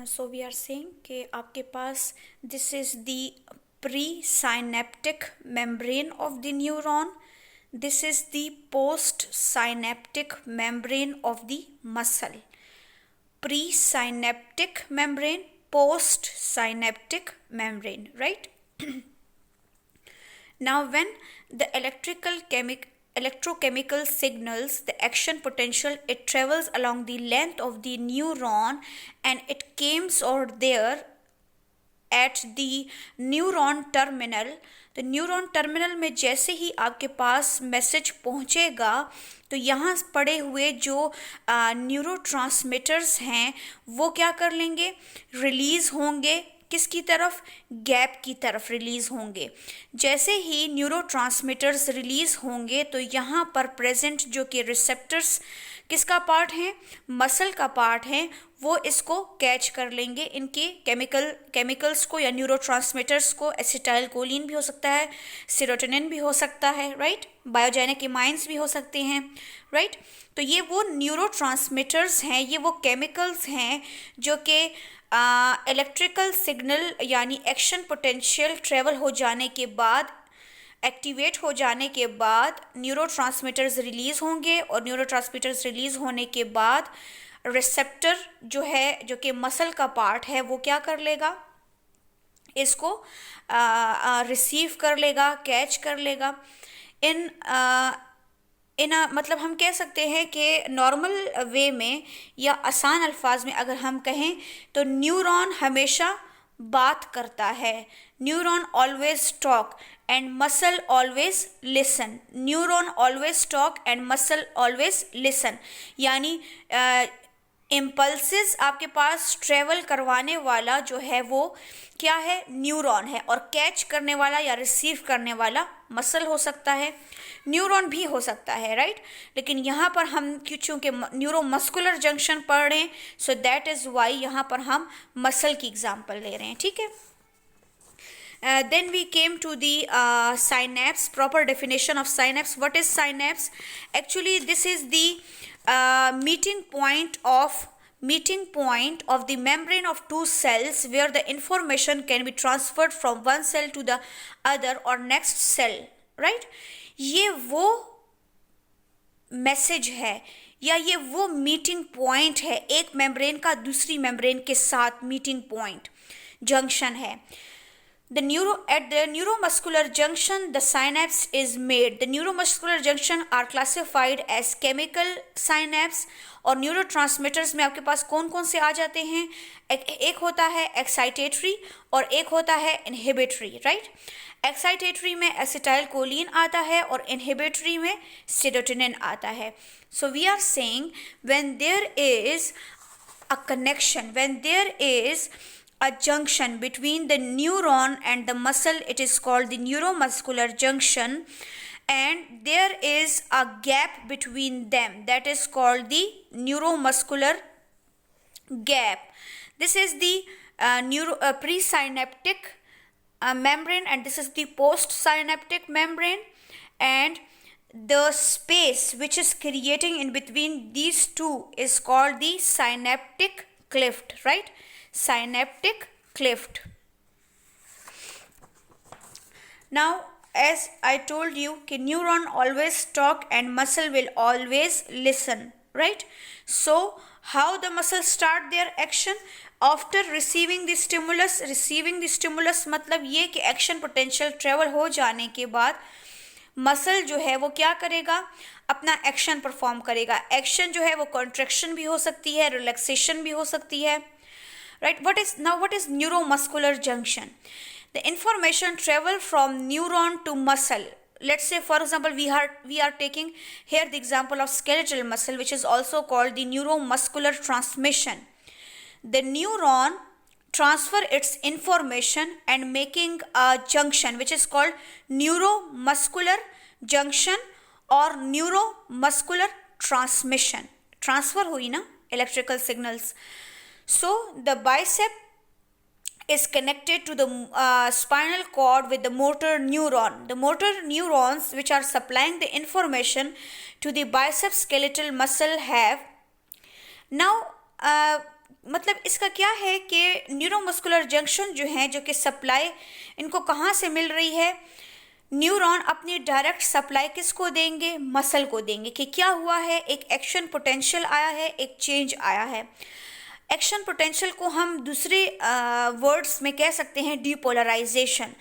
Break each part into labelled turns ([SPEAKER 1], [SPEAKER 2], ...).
[SPEAKER 1] So we are saying कि आपके पास this is the pre synaptic membrane of the neuron, this is the post synaptic membrane of the muscle. Pre synaptic membrane, post synaptic membrane, right? Now when the electrochemical signals the action potential, it travels along the length of the neuron and it comes over there at the neuron terminal. तो neuron terminal में जैसे ही आपके पास message पहुंचेगा तो यहाँ पड़े हुए जो न्यूरोट्रांसमीटर्स हैं वो क्या कर लेंगे, रिलीज़ होंगे. किसकी तरफ? गैप की तरफ रिलीज़ होंगे. जैसे ही न्यूरोट्रांसमीटर्स रिलीज़ होंगे तो यहाँ पर प्रेजेंट जो कि रिसेप्टर्स किसका पार्ट है, मसल का पार्ट है, वो इसको कैच कर लेंगे. इनके केमिकल्स को या न्यूरोट्रांसमीटर्स को. एसिटाइल कोलिन भी हो सकता है, सेरोटोनिन भी हो सकता है, राइट. बायोजेनिक इमाइंस भी हो सकते हैं, राइट. तो ये वो न्यूरोट्रांसमीटर्स हैं, ये वो केमिकल्स हैं जो कि इलेक्ट्रिकल सिग्नल यानी एक्शन पोटेंशियल ट्रेवल हो जाने के बाद, एक्टिवेट हो जाने के बाद न्यूरोट्रांसमीटर्स रिलीज़ होंगे और न्यूरोट्रांसमीटर्स रिलीज़ होने के बाद रिसेप्टर जो है, जो कि मसल का पार्ट है, वो क्या कर लेगा, इसको रिसीव कर लेगा, कैच कर लेगा. मतलब हम कह सकते हैं कि नॉर्मल वे में या आसान अल्फाज में अगर हम कहें तो न्यूरॉन हमेशा बात करता है. Neuron always talk and muscle always listen. Neuron always talk and muscle always listen. यानी इम्पल्सेस आपके पास ट्रेवल करवाने वाला जो है वो क्या है, न्यूरॉन है, और कैच करने वाला या रिसीव करने वाला मसल हो सकता है, न्यूरॉन भी हो सकता है, राइट. लेकिन यहाँ पर हम चूँकि न्यूरोमस्कुलर जंक्शन पढ़ रहे हैं, सो दैट इज़ वाई यहाँ पर हम मसल की एग्जाम्पल ले रहे हैं, ठीक है. Then we came to the synapse, proper definition of synapse. What is synapse? Actually, this is the meeting point of the membrane of two cells where the information can be transferred from one cell to the other or next cell, right? ये वो message है या ये वो meeting point है, एक membrane का दूसरी मेम्ब्रेन के साथ मीटिंग पॉइंट, जंक्शन है. At the neuromuscular junction, the synapse is made. The neuromuscular junction are classified as chemical synapse. और न्यूरोट्रांसमीटर्स में आपके पास कौन कौन से आ जाते हैं? एक होता है एक्साइटेटरी और एक होता है इनहिबिटरी, राइट. एक्साइटेटरी में एसिटाइल कोलिन आता है और इनहिबिटरी में सेरोटोनिन आता है. So we are saying when there is a connection, when there is a junction between the neuron and the muscle, it is called the neuromuscular junction, and there is a gap between them, that is called the neuromuscular gap. This is the presynaptic membrane and this is the postsynaptic membrane, and the space which is creating in between these two is called the synaptic cleft, right. Synaptic cleft. Now as I told you कि neuron always talk and muscle will always listen, right. So how the muscle start their action? After receiving the stimulus मतलब ये कि action potential travel हो जाने के बाद muscle जो है वो क्या करेगा, अपना एक्शन परफॉर्म करेगा. एक्शन जो है वो कॉन्ट्रैक्शन भी हो सकती है, रिलैक्सेशन भी हो सकती है, right. What is neuromuscular junction? The information travel from neuron to muscle. Let's say for example we are taking here the example of skeletal muscle, which is also called the neuromuscular transmission. The neuron transfer its information and making a junction which is called neuromuscular junction or neuromuscular transmission. Transfer हुई ना electrical signals. So the bicep is connected to the spinal cord with the motor neuron. The motor neurons which are supplying the information to the bicep skeletal muscle have now मतलब इसका क्या है कि neuromuscular junction जो हैं, जो कि supply इनको कहाँ से मिल रही है, न्यूरॉन अपनी डायरेक्ट सप्लाई किसको देंगे, मसल को देंगे। कि क्या हुआ है, एक एक्शन पोटेंशियल आया है, एक चेंज आया है। एक्शन पोटेंशियल को हम दूसरे वर्ड्स में कह सकते हैं डीपोलराइजेशन।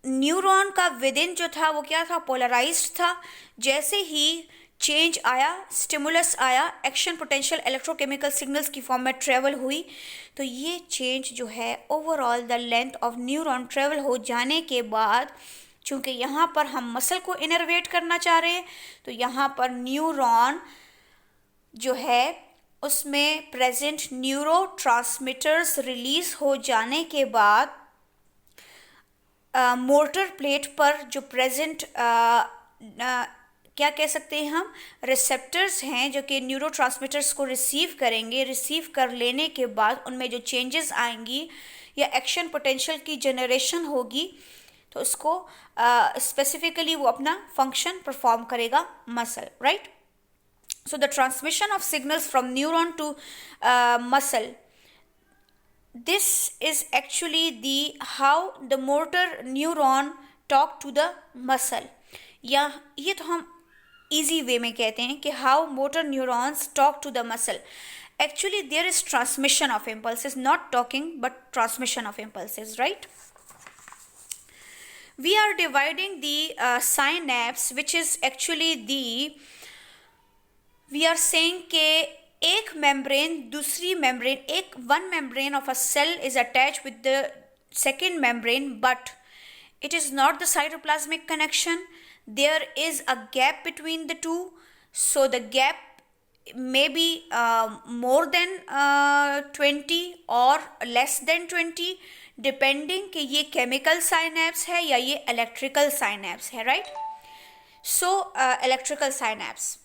[SPEAKER 1] न्यूरॉन का विदिन जो था वो क्या था, पोलराइज्ड था। जैसे ही चेंज आया, स्टिमुलस आया, एक्शन पोटेंशियल इलेक्ट्रोकेमिकल सिग्नल्स की फॉर्म में ट्रेवल हुई, तो ये चेंज जो है overall the length of neuron travel हो जाने के बाद, चूंकि यहाँ पर हम मसल को इनर्वेट करना चाह रहे हैं, तो यहाँ पर न्यूरॉन जो है उसमें प्रेजेंट न्यूरो ट्रांसमीटर्स रिलीज हो जाने के बाद मोटर प्लेट पर जो प्रेजेंट क्या कह सकते हैं हम, रिसेप्टर्स हैं जो कि न्यूरो ट्रांसमीटर्स को रिसीव करेंगे। रिसीव कर लेने के बाद उनमें जो चेंजेस आएंगी या एक्शन पोटेंशियल की जनरेशन होगी, तो उसको स्पेसिफिकली वो अपना फंक्शन परफॉर्म करेगा muscle, right. So the transmission of signals from neuron to muscle, this is actually the how the motor neuron talk to the muscle, या ये तो हम easy way में कहते हैं कि how motor neurons talk to the muscle. Actually there is transmission of impulses, not talking but transmission of impulses, right. We are dividing the synapse, which is actually the, we are saying के एक membrane दूसरी membrane, एक one membrane of a cell is attach with the second membrane, but it is not the cytoplasmic connection. There is a gap between the two, so the gap may be more than 20 or less than 20, depending कि ये chemical synapse है या ये electrical synapse है, right. So electrical synapse,